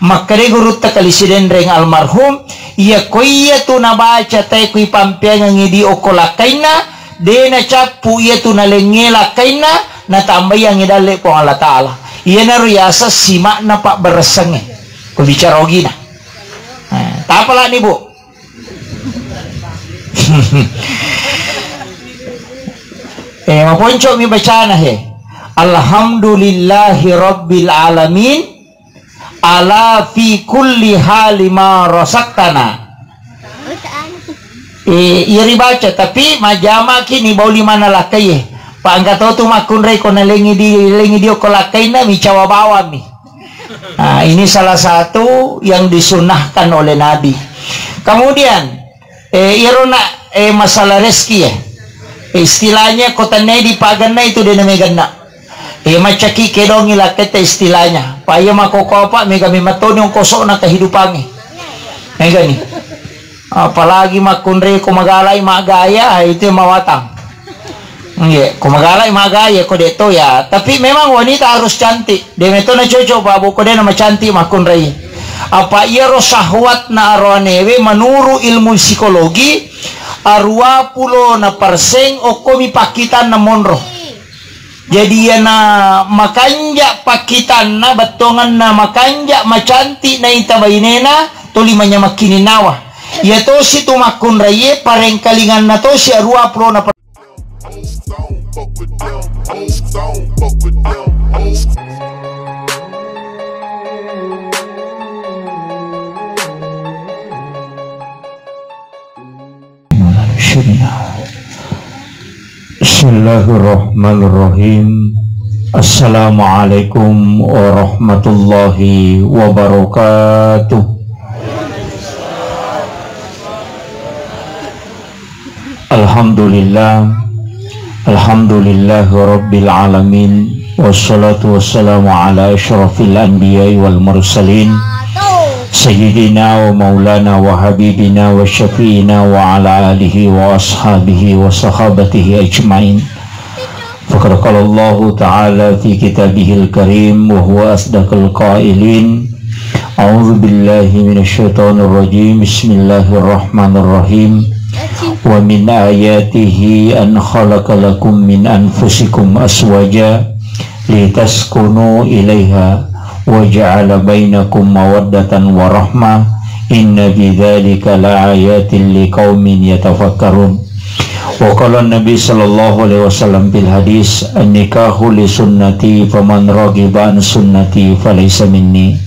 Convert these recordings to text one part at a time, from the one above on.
makare guru takalisiden reng almarhum ia koiya tu na baca tay kui pampiang ngidi okola kaina dena capu ia tu na lengela kaina na tambah yang ngidale po Allah Ta'ala ia na ruyasa simak na pak beresenge ko bicara ogina tak apalah nih bu maponco mi bacana alhamdulillahi rabbil alamin ala fi kulli hali ma rasaktana iri baca tapi majama kini bauli mana lakai pak angkat tu makun rei kona lengi di okolakai na mi cawa bawa mi. Nah, ini salah satu yang disunahkan oleh Nabi. Kemudian irona masalah rezeki istilahnya kota di pagana itu dia namanya macaki kedongi lah kata istilahnya paya makoko apa mega mimatoni yang kosok na kehidupannya mega nih apalagi makunre kumagalay magaya itu mawatang kumagalay magaya kode to ya tapi memang wanita harus cantik demeto na cocok babu kode nama cantik makunre apa iro sahwat na arwanewe menuru ilmu psikologi arwa pulo na perseng okomi pakitan na monro jadi na makanja pakitan na batongan na makanja macanti na itabainena tulimanya makini nawa ya to si tumakun raye pareng kalingan na to si arwa pulo na Bismillahirrahmanirrahim. Assalamualaikum warahmatullahi wabarakatuh. Alhamdulillah Rabbil alamin. Wassalatu wassalamu ala asyrafil anbiya'i wal mursalin Sayyidina wa maulana wa habibina wa syafi'ina wa ala alihi wa ashabihi wa sahabatihi ajma'in. Faqad qala Allah ta'ala fi kitabihil karim wa huwa asdaqul qailin. A'udzu billahi minasy syaithanir rajim. Bismillahirrahmanirrahim. Wa min ayatihi an khalaqa lakum min anfusikum aswaja litaskunu ilaiha wa ja'ala bainakum mawaddatan wa rahmah inna bidzalika laayatin liqaumin yatafakkarun. Wa qala Nabi sallallahu alaihi wasallam bil hadis an-nikahu li sunnati faman raghiba an sunnati falaysa minni.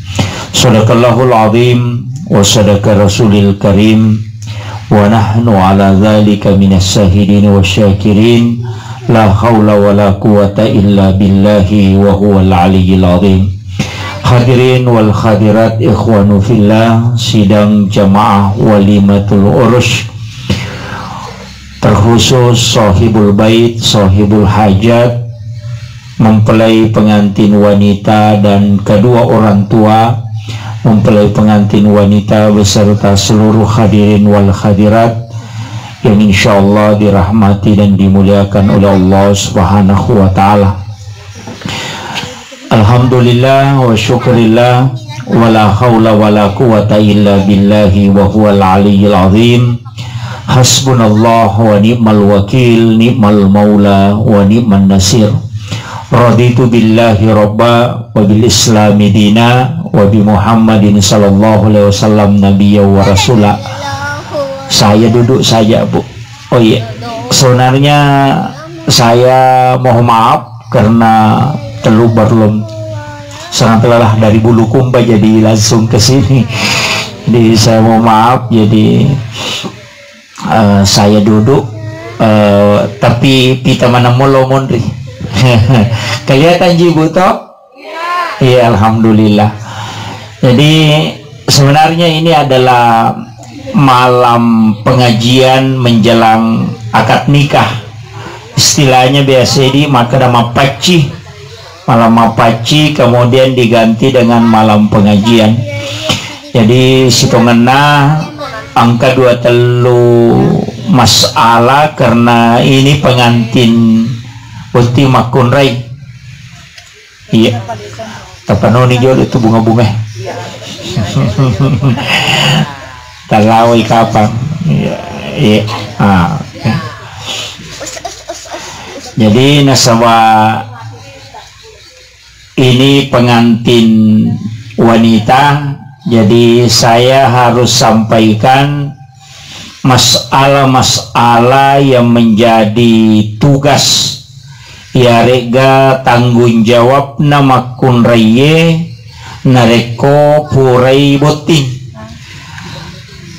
Shadaqallahul azim wa sadaqa rasulil karim wa nahnu ala dzalika minas syahidin wasyakirin la haula wala quwata illa billahi wa huwal aliyyil azim. Hadirin wal hadirat ikhwanu fillah, sidang jamaah walimatul urus terkhusus sahibul bait, sahibul hajat, mempelai pengantin wanita dan kedua orang tua, mempelai pengantin wanita beserta seluruh hadirin wal hadirat yang insyaallah dirahmati dan dimuliakan oleh Allah Subhanahu wa taala. Alhamdulillah wa syukurillah wa la hawla wa la quwata illa billahi wa huwal aliyyil azim. Hasbunallah wa ni'mal wakil, ni'mal maula wa ni'man nasir. Raditu billahi rabba wa bil islami dina wa bi Muhammadin sallallahu alaihi wasallam nabiyya wa rasula. Saya duduk saja, Bu. Oh iya, sebenarnya saya mohon maaf karena belum sangat lelah dari Bulukumba jadi langsung ke sini. Jadi saya mau maaf, jadi saya duduk tapi pita mana molo mondri. Kelihatan jibu toh? Iya, alhamdulillah. Jadi sebenarnya ini adalah malam pengajian menjelang akad nikah. Istilahnya biasa di makadama paci, malam mapaci kemudian diganti dengan malam pengajian. Jadi situngena angka 23 masalah karena ini pengantin ulti makun rai. Iya. Tapanoni jol itu bunga-bunga. Tagaway kapan? Jadi nasaba ini pengantin wanita, jadi saya harus sampaikan masalah-masalah yang menjadi tugas ya rega tanggung jawab nama kunraye nareko purai boting,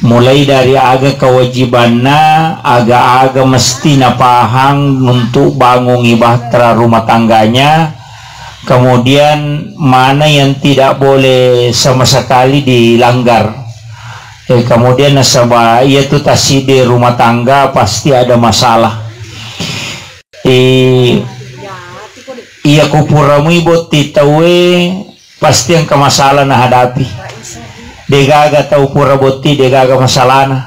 mulai dari aga kewajibannya, aga mesti napahang untuk bangun ibadah rumah tangganya, kemudian mana yang tidak boleh sama sekali dilanggar. Kemudian nasabah ia tu tasidi rumah tangga pasti ada masalah. Ia kupuramu ibu titawe pasti yang kemasalah na hadapi. Degaga tahu pura boti degaga masalah na.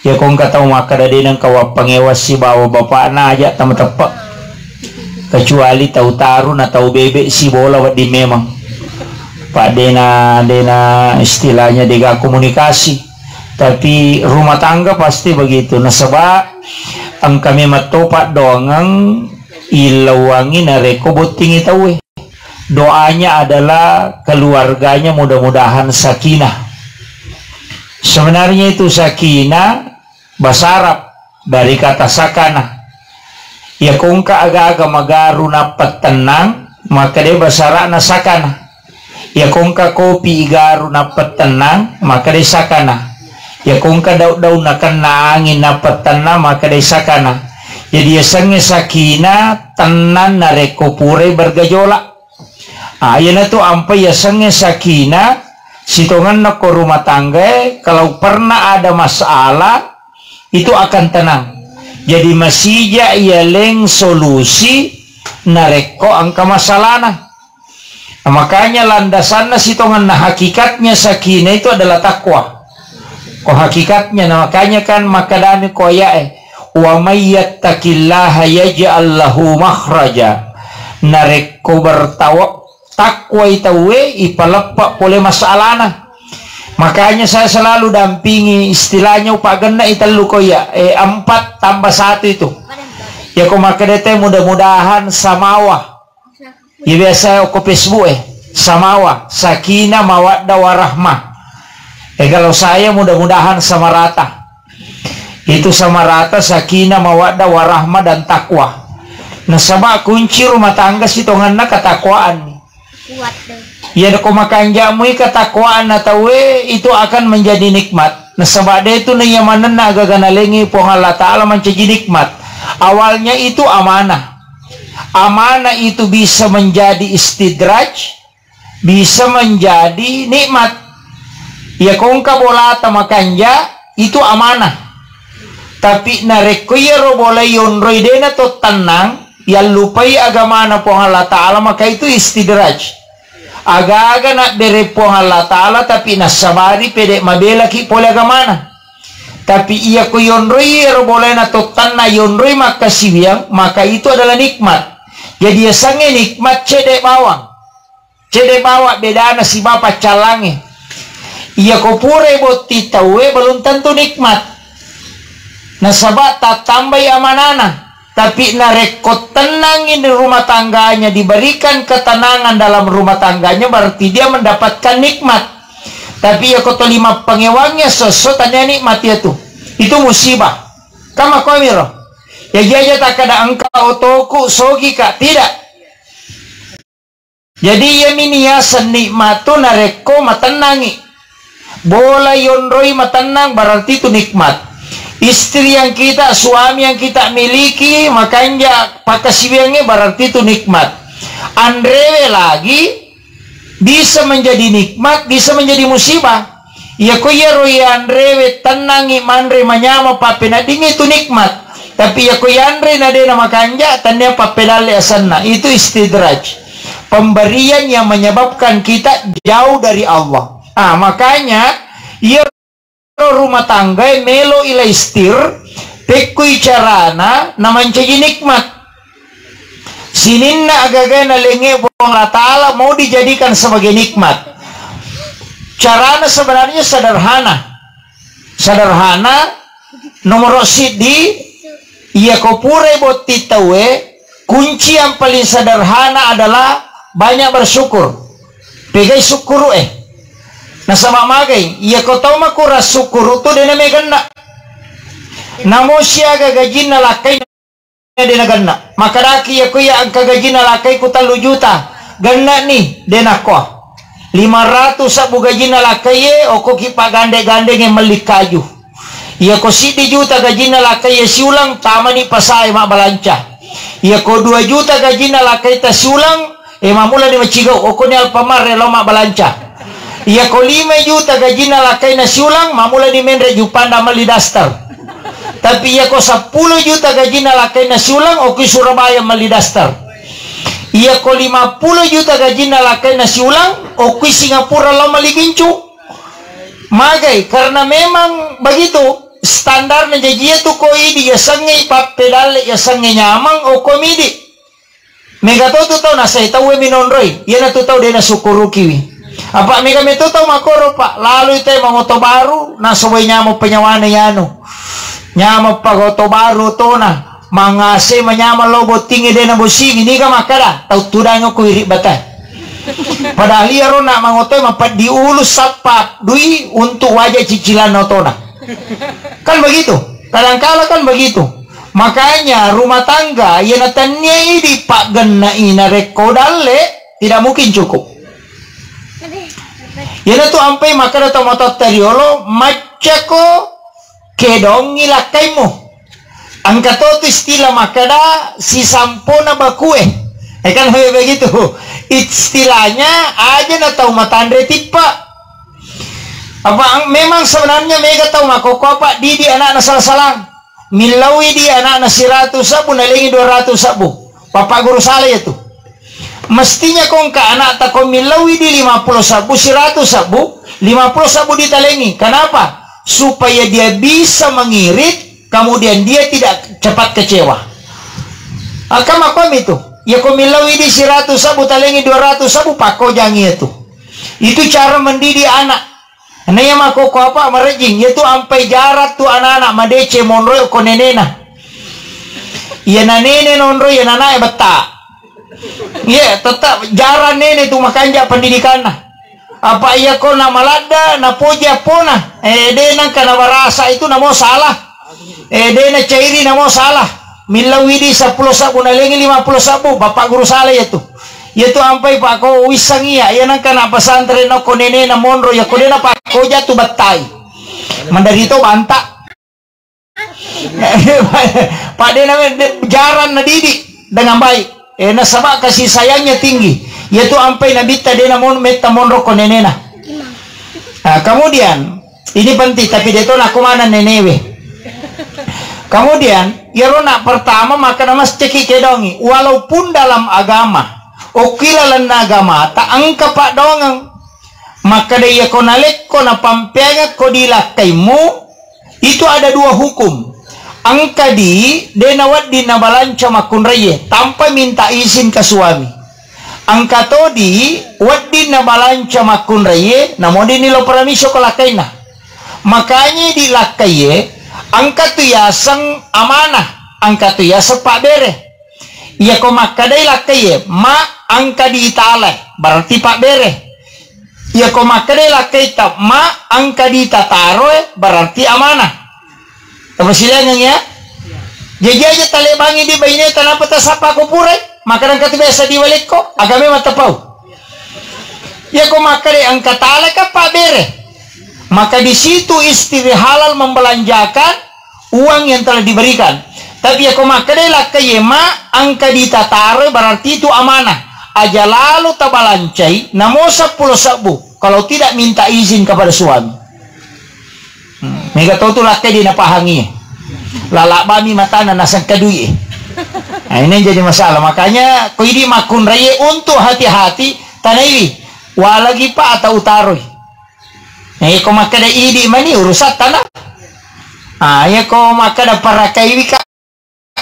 Ya kong kataw makadadi ng kawa pangewas si bawa bapak na aja tama tepak. Kecuali tahu taru na tahu bebek si bola di memang. Pak dena istilahnya dega komunikasi. Tapi rumah tangga pasti begitu. Nasaba ang kami matopak doangang ilawangi na reko boting itawe. Doanya adalah keluarganya mudah-mudahan sakinah. Sebenarnya itu sakinah bahasa Arab dari kata sakana. Ya kungka aga-aga magaru napat tenang, maka dia bahasa Arab na sakana. Ya kungka kopi igaru napat tenang, maka dia sakana. Ya kungka daw-daw na kena angin napat tenang, maka dia sakana. Jadi ya sange sakinah tenan na reko pure bergejolak. Ayan na to ampai ya sange sakinah sitongan na ko rumah tangga kalau pernah ada masalah itu akan tenang. Jadi masija ialeng solusi nareko angka masalah na. Makanya landasan na sitongan na hakikatnya sakinah itu adalah takwa. Ko hakikatnya na makanya kan makadami ko ya wa may yattaqillaha yaj'al lahu makhraja. Nareko bertawa takwa itawe ipalepak oleh masalah na. Makanya saya selalu dampingi istilahnya upak ganda italu ko ya 4 tambah 1 itu ya ko makadete mudah-mudahan samawa ya biasa ko Facebook samawa sakinah mawaddah warahmah. Kalau saya mudah-mudahan sama rata itu sama rata sakinah mawaddah warahmah dan takwa. Nah sama kunci rumah tangga sitonganna ketakwaan. Ya ko makan jamu ketakwaan atawe itu akan menjadi nikmat. Nah sebab itu na yamanan na agaganalengi po Allah Ta'ala menjadi nikmat. Awalnya itu amanah. Amanah itu bisa menjadi istidraj, bisa menjadi nikmat. Ya kong kabolata makanja itu amanah. Tapi nareko yero boleh yonroy dena to tenang, ya lupai agama na po Allah Ta'ala maka itu istidraj. Aga-aga nak derepong Allah Ta'ala tapi nasabari pede mabela ki pole agamana. Tapi iya ko yonroy boleh na totan na yonroy maka sibiang maka itu adalah nikmat. Jadi ya sange nikmat cede bawang. Cede bawa beda na si bapak calange. Iya ko pure boti tawe belum tentu nikmat. Nasabat tak tambah amanana. Tapi narekot tenangin di rumah tangganya, diberikan ketenangan dalam rumah tangganya, berarti dia mendapatkan nikmat. Tapi ya koto 5 pengewangnya sesuatunya nikmat ya tuh. Itu musibah. Kama komiro. Ya jaja tak ada engkau toku sogi kak tidak. Jadi ya miniasan nikmat tuh nareko matenangi. Bola yonroi matenang berarti itu nikmat. Istri yang kita, suami yang kita miliki, makanya pakasibiangnya berarti itu nikmat. Andrewe lagi bisa menjadi nikmat, bisa menjadi musibah. Ya ko yero ya andrewe tenangi mandre manyama papenading itu nikmat. Tapi ya ko yandre nadena makanja tanya papedale asanna itu istidraj. Pemberian yang menyebabkan kita jauh dari Allah. Makanya ya rumah tangga melo ila istir tekui carana naman jadi nikmat sininna agaga na lenge Allah Ta'ala mau dijadikan sebagai nikmat. Caranya sebenarnya sederhana nomor sidi iya ko pure boti tawe. Kunci yang paling sederhana adalah banyak bersyukur. Pegai syukur nah sama magai iya ko tau makura syukur tu dena megana namo siaga gajina lakai dena ganna maka daki ya ko ya angka gajina lakai ku 3 juta ganna nih dena ko 500 sabu gajina lakaye oko kipa gande-gande nge melik kayu. Iya ko 1 juta gajina lakaye siulang tama ni pasay mabalanca. Iya ko 2 juta gajina lakaye ta siulang mamula ni macigaw oko ni Alpamar relo mabalanca. Iya ko 5 juta gajina lakaye na siulang mamula ni menre jupanda malidastar. Tapi iya ko 10 juta gajina lakaye na siulang oko Surabaya malidastar. Iya ko 50 juta gajina lakai nasi ulang okui Singapura lo maligincu magai karena memang begitu standar najajia tu koi di ya sangai pap pedal ya sangai nyamang okomidi mega tu tau nasai tau minonroi ya na tu tau dia na sukuru kiwi apa mega metu tau makoro pak lalu itu mangoto baru na sobai nyamo penyawana yano nyamo pagoto baru to na mangase manyama lobo tinggi dena bosi ini ka makara tau tudango ko iri batay padahal iya ro na mangotoy mapat diulus sapat dui untuk wajah cicilan notona kan begitu kadang-kala kan begitu makanya rumah tangga ya natanya di pak genna ina rekodale tidak mungkin cukup ya tu ampai makara to motot teriolo macako kedong ilakaimu angka to istilah makada si sampona bakue kan begitu istilahnya aja na tahu matandre tipa apa memang sebenarnya mega tahu makoko apa di anak na salah-salang milawi di anak na 100 sabu nalingi 200 sabu papa guru salah itu mestinya kong ka anak tako milawi di 50 sabu 100 sabu 50 sabu ditalengi kenapa supaya dia bisa mengirit kemudian dia tidak cepat kecewa. Akam itu. Ya komilawi di 100 sabu talengi 200 sabu pako jangi itu. Itu cara mendidik anak. Nah yang mako apa merejing yaitu ampai jarak tu anak-anak madece monroy ko nenena. Ya na nene nonroy ya nana beta. Ya tetap jarak nene tu makanja pendidikan nah. Apa iya ko na malada na poja pona. Denang kana barasa itu namo salah. Dena cairi namo salah milawidi 10 sabu nalengi 50 sabu bapak guru salah itu ampai pak ko wisangia ya nang kana pesantren no konene na monro ya konena pak ko jatuh batai mandarito banta pak dena jaran na didik dengan baik na sama kasih sayangnya tinggi yaitu ampai nabita dena meta monro konene na kemudian ini penting tapi dia tu nak kumana nenewe. Kemudian, yarona pertama maka nama ceki kedongi. Walaupun dalam agama, okilalan agama, tak angka pak dongang. Maka dia konalek kona pampega kodilakaimu itu ada 2 hukum. Angka di denawat di nabalanca makun reye tanpa minta izin ke suami. Angka to di wadi nabalanca makun reye namun dinilo peramisyo kolakaina. Makanya dilakaye angka tu ya sang amanah angka tu ya sepak bere ya ko makadai lakai ma angka di itala berarti pak bere ya ko makadai lakai tak ma angka di tataro berarti amanah apa silang ya jadi aja tale bangi di baine tanah peta sapa ko pure maka angka tu biasa diwalik ko agame matapau ya ko makadai angka tala ka pak bere maka di situ istri halal membelanjakan uang yang telah diberikan. Tapi ya komakadela kayema angka ditataro berarti itu amanah. Aja lalu tabalancai namo 10 sabu kalau tidak minta izin kepada suami. Mega tahu tu lakai dia napahangi. Lalak bami matana nasang kadui. Nah ini jadi masalah. Makanya ko ini makun raya untuk hati-hati tanai walagi pa atau utaroi. Ko makada idi mani urusan tanah. Ya ko makada para kaiwi ka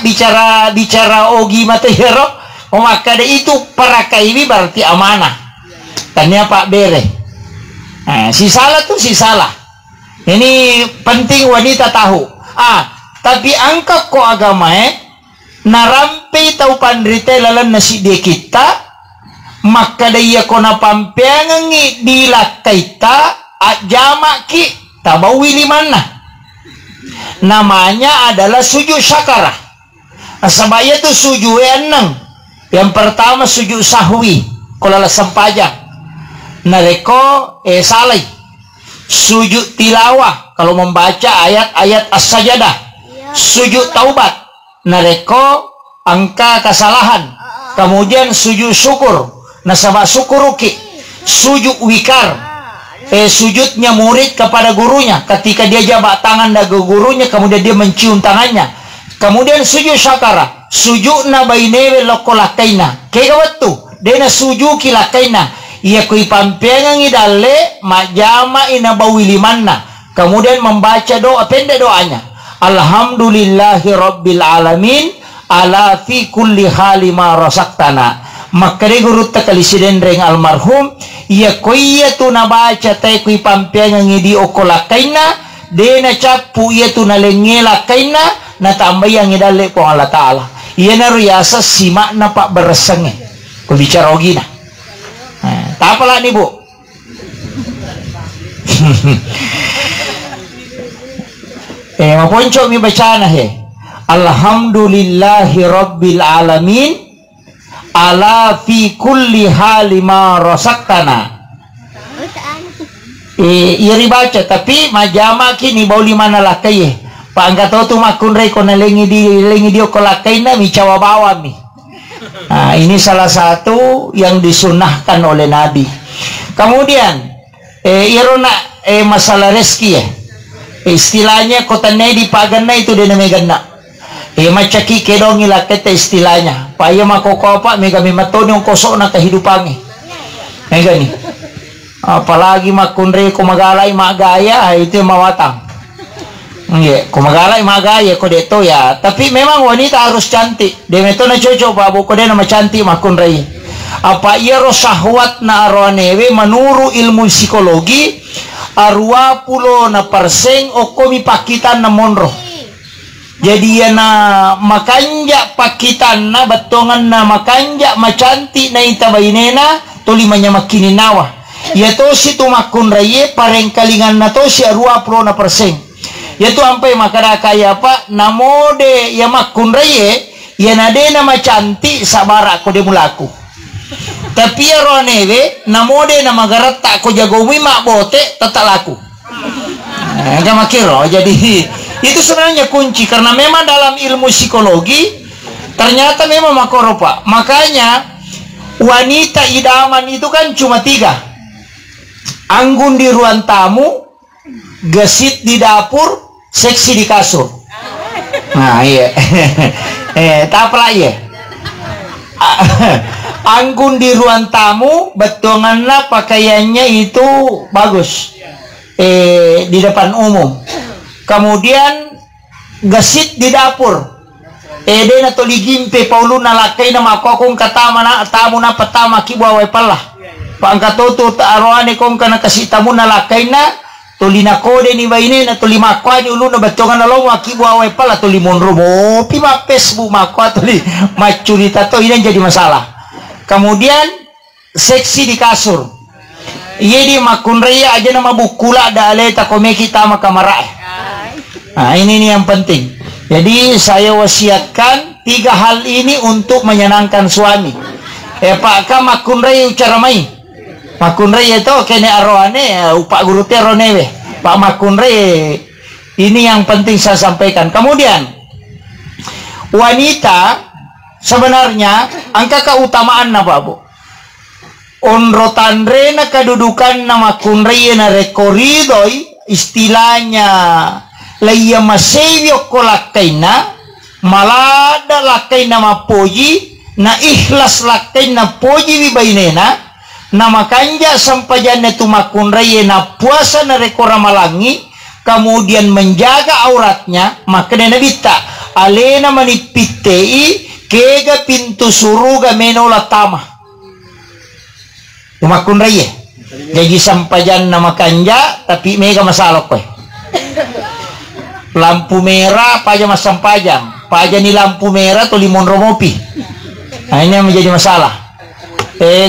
bicara ogi matahero. Ko makada itu para kaiwi berarti amanah. Tanya Pak Bere. Si salah tuh si salah. Ini penting wanita tahu. Tapi angka ko agama narampe tau pandrite lalan nasi de kita, maka daya ko na pampiangi dilakaita ajama ki tabawili mana. Namanya adalah sujud syakara. Sabaya tu sujud enang. Yang pertama sujud sahwi, kalau sempajang. Nareko salai. Sujud tilawah kalau membaca ayat-ayat as-sajadah. Sujud taubat. Nareko angka kesalahan. Kemudian sujud syukur. Nasabah syukuruki. Sujud wikar. Sujudnya murid kepada gurunya. Ketika dia jabat tangan dari gurunya, kemudian dia mencium tangannya. Kemudian sujud syakara. Sujud na bainewe lokolakaina. Kaya waktu. Dia na sujud kilakaina. Ia kui pampengang idale majama ina bawilimanna. Kemudian membaca doa, pendek doanya. Alhamdulillahi rabbil alamin ala fi kulli hali ma rasaktana. Maka dia guru takalisiden reng almarhum. Ia kui tu na baca tay kui pampengang idi okolakaina. Dia na capu ia tu na lengela kaina. Na tambah yang idale po Allah Ta'ala. Ia na riasa simak na pak beresenge. Kubicara ogina. Tak apalah nih bu. Maponcok mi bacaan Alhamdulillahi rabbil alamin ala fi kulli hali ma rasaktana. Iri baca tapi majama kini bauli mana lah kaye. Pak angkat tu makun rei kona lengi dia kolakai na mi cawa bawa mi. Nah, ini salah satu yang disunahkan oleh Nabi. Kemudian irona masalah rezeki istilahnya kota di pagana itu dia namanya macaki kedongi lah kata istilahnya. Paya makoko apa mega mimatoni yang kosok na kehidupannya. Mega nih. Apalagi makunre kumagalai magaya itu mawatang. Nggak, kumagalai magaya ko deto ya. Tapi memang wanita harus cantik. Demeto na cocok babu ko de nama cantik makun rai. Apa ia rosahwat na arwanewe menuru ilmu psikologi arwa pulo na perseng okomi pakitan na monro. Jadi ya na makanja pakitan na batongan na makanja macanti na itabainena tulimanya makini nawa. Ya to si tumakun rai pareng kalingan na to si arwa pulo na perseng. Yaitu ampai makara kaya apa namode ya makun raye ya nade nama cantik sabara ko de mulaku. Tapi ya ronewe namode nama garat tak ko jago mak bote tetap laku. Enggak makiro. Jadi itu sebenarnya kunci karena memang dalam ilmu psikologi ternyata memang makoro pak. Makanya wanita idaman itu kan cuma 3. Anggun di ruang tamu, gesit di dapur, seksi di kasur. Nah iya. Tak apa ya. Anggun di ruang tamu, betonganlah pakaiannya itu bagus. Di depan umum. Kemudian gesit di dapur. Dia na toli gimpe pauluna lakai na makokong katama na tamu na petama kibawai palah. Pangkatoto taarwane kong kana kasih tamu na lakai na tolina kode ni baine na toli makwa ni ulu na batongan na lo akibu awai pala toli monromo pima Facebook makwa toli macurita to ini jadi masalah. Kemudian seksi di kasur. Iya di makunreya aja nama bukula da ale takome kita makamara. Nah ini nih yang penting. Jadi saya wasiatkan 3 hal ini untuk menyenangkan suami. Pak ka makunreya ucara mai. Makunre itu kene arwane upak guru teronewe. Pak Makunre ini yang penting saya sampaikan. Kemudian wanita sebenarnya angka keutamaan na babu. Onrotanre na kedudukan na makunre na rekoridoi istilahnya laya masevyo kolakaina malada lakaina mapoji na ikhlas lakaina poji wibainena. Nama kanja sampajannya tumakun raya na puasa na rekora malangi kemudian menjaga auratnya maka na bita alena manipitei kega pintu suruga menola tama tumakun raya Jadi sampajan nama kanja tapi mega masalah koy. Lampu merah paja mas sampajang. Paja ni lampu merah tuh limon romopi. Nah, ini yang menjadi masalah.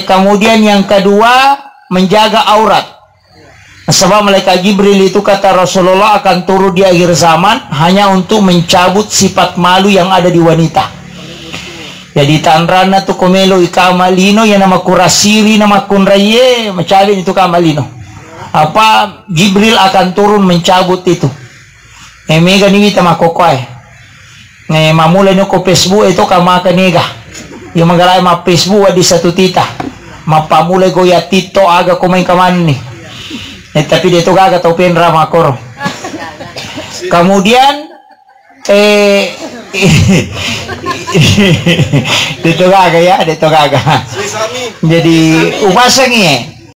Kemudian yang kedua, menjaga aurat. Sebab malaikat Jibril itu kata Rasulullah akan turun di akhir zaman hanya untuk mencabut sifat malu yang ada di wanita. Jadi tanrana tu komelo ikamalino yang nama kurasiri nama kunraye mencabut itu kamalino. Apa Jibril akan turun mencabut itu. Mega ni kita makokoy. Mamulai no ko Facebook itu kama kanega. Yung magalay ma Facebook di satu tita. Mapamulay ko ya tito aga kumain kaman ni. Tapi dito gaga tau penra makoro. Kemudian dito gaga ya, dito gaga. Jadi upasang